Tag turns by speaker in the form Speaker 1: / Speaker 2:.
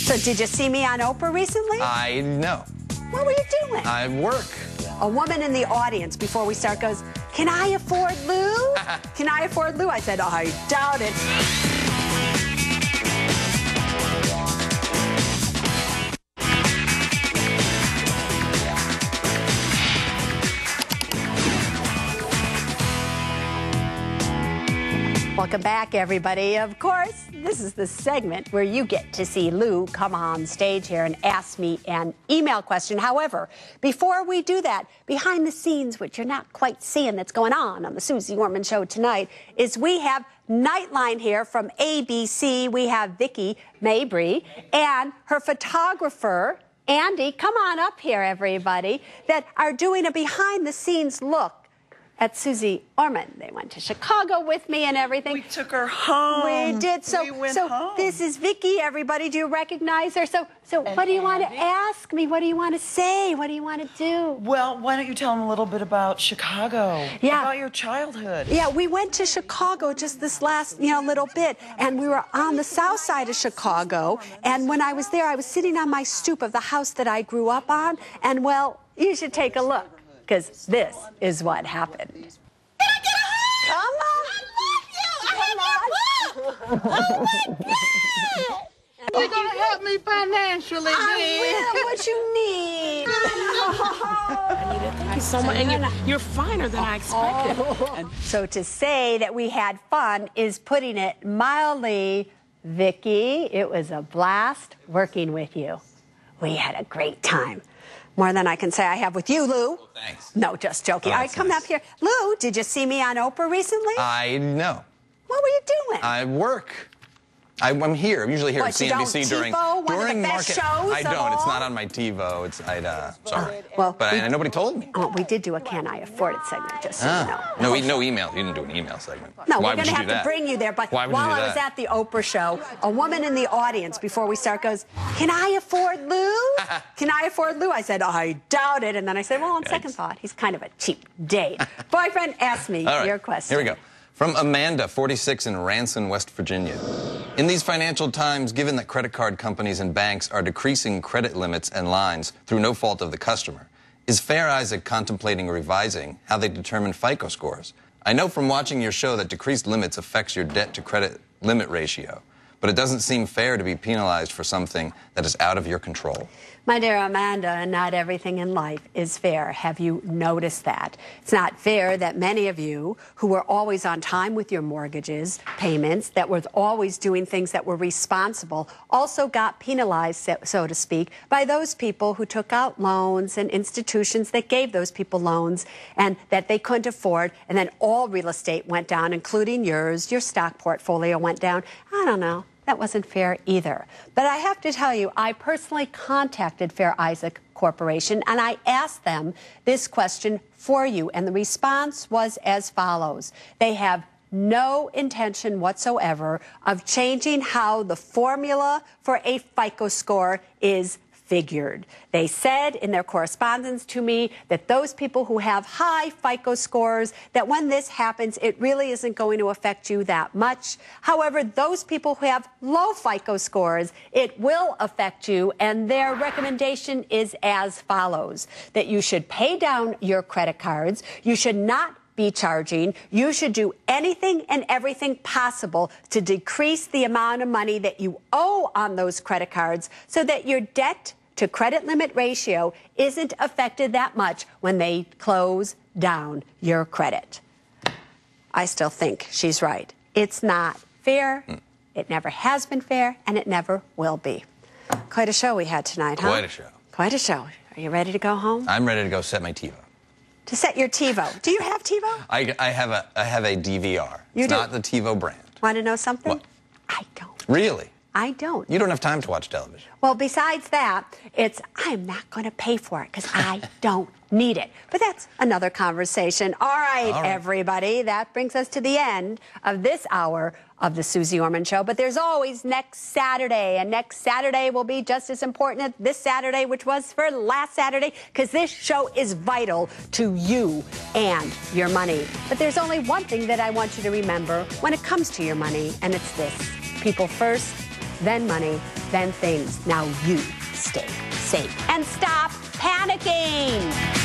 Speaker 1: So did you see me on Oprah recently?
Speaker 2: No.
Speaker 1: What were you doing?
Speaker 2: I work.
Speaker 1: A woman in the audience before we start goes, "Can I afford Lou? Can I afford Lou?" I said, "I doubt it." Welcome back, everybody. Of course, this is the segment where you get to see Lou come on stage here and ask me an email question. However, before we do that, behind the scenes, which you're not quite seeing that's going on the Suze Orman Show tonight, is we have Nightline here from ABC. We have Vicki Mabry and her photographer, Andy. Come on up here, everybody, that are doing a behind-the-scenes look at Suze Orman. They went to Chicago with me and everything.
Speaker 3: We took her home.
Speaker 1: We did. So,
Speaker 3: we went home.
Speaker 1: This is Vicki, everybody. Do you recognize her? So what do you want to ask me? What do you want to say? What do you want to do?
Speaker 3: Well, why don't you tell them a little bit about Chicago?
Speaker 1: Yeah.
Speaker 3: About your childhood.
Speaker 1: Yeah, we went to Chicago just this last, little bit, and we were on the south side of Chicago, and when I was there, I was sitting on my stoop of the house that I grew up on, and, well, you should take a look, because this is what happened.
Speaker 4: Can I get a hug?
Speaker 1: Come on.
Speaker 4: I love you. I have your book. Oh, my God. You're going to help me financially,
Speaker 1: I will. What you need.
Speaker 4: Thank you so much. And you're finer than I expected.
Speaker 1: So to say that we had fun is putting it mildly. Vicki, it was a blast working with you. We had a great time. More than I can say I have with you, Lou.
Speaker 2: Well, thanks.
Speaker 1: No, just joking.
Speaker 2: Oh,
Speaker 1: All right, come
Speaker 2: nice.
Speaker 1: up here. Lou, did you see me on Oprah recently?
Speaker 2: No.
Speaker 1: What were you doing?
Speaker 2: I work. I'm here. I'm usually here
Speaker 1: What,
Speaker 2: at
Speaker 1: you don't
Speaker 2: CNBC during
Speaker 1: TiVo, one of the best
Speaker 2: market.
Speaker 1: shows
Speaker 2: I
Speaker 1: of
Speaker 2: don't. It's
Speaker 1: all?
Speaker 2: not on my TiVo. Sorry.
Speaker 1: Well,
Speaker 2: But nobody told me.
Speaker 1: Oh, we did do a Can I Afford It segment, just so you know.
Speaker 2: No email. You didn't do an email segment.
Speaker 1: No,
Speaker 2: Why
Speaker 1: we're going
Speaker 2: would
Speaker 1: to
Speaker 2: you
Speaker 1: have
Speaker 2: do
Speaker 1: to
Speaker 2: that?
Speaker 1: bring you there. But
Speaker 2: Why would
Speaker 1: while
Speaker 2: you do
Speaker 1: I was
Speaker 2: that?
Speaker 1: at the Oprah show, a woman in the audience before we start goes, "Can I afford Lou? Can I afford Lou?" I said, "I doubt it." And then I said, well, on second thought, he's kind of a cheap date. Boyfriend, ask me
Speaker 2: All right.
Speaker 1: your question.
Speaker 2: Here we go. From Amanda, 46, in Ranson, West Virginia. In these financial times, given that credit card companies and banks are decreasing credit limits and lines through no fault of the customer, is Fair Isaac contemplating revising how they determine FICO scores? I know from watching your show that decreased limits affects your debt-to-credit limit ratio, but it doesn't seem fair to be penalized for something that is out of your control.
Speaker 1: My dear Amanda, not everything in life is fair. Have you noticed that? It's not fair that many of you who were always on time with your mortgages, payments, that were always doing things that were responsible, also got penalized, so to speak, by those people who took out loans and institutions that gave those people loans and that they couldn't afford, and then all real estate went down, including yours. Your stock portfolio went down. I don't know. That wasn't fair either. But I have to tell you, I personally contacted Fair Isaac Corporation, and I asked them this question for you, and the response was as follows. They have no intention whatsoever of changing how the formula for a FICO score is figured. They said in their correspondence to me that those people who have high FICO scores, that when this happens, it really isn't going to affect you that much. However, those people who have low FICO scores, it will affect you, and their recommendation is as follows, that you should pay down your credit cards, you should not be charging. You should do anything and everything possible to decrease the amount of money that you owe on those credit cards so that your debt to credit limit ratio isn't affected that much when they close down your credit. I still think she's right. It's not fair. It never has been fair, and it never will be. Quite a show we had tonight, huh?
Speaker 2: Quite a show.
Speaker 1: Quite a show. Are you ready to go home?
Speaker 2: I'm ready to go set my TiVo.
Speaker 1: To set your TiVo. Do you have TiVo?
Speaker 2: I have a DVR.
Speaker 1: You
Speaker 2: It's
Speaker 1: do?
Speaker 2: not the TiVo brand.
Speaker 1: Want to know something?
Speaker 2: What?
Speaker 1: I don't.
Speaker 2: Really?
Speaker 1: I don't.
Speaker 2: You don't have time to watch television.
Speaker 1: Well, besides that, I'm not going to pay for it because I don't need it. But that's another conversation. All right, everybody. That brings us to the end of this hour of the Suze Orman Show. But there's always next Saturday, and next Saturday will be just as important as this Saturday, which was for last Saturday, because this show is vital to you and your money. But there's only one thing that I want you to remember when it comes to your money, and it's this. People first, then money, then things. Now you stay safe and stop panicking.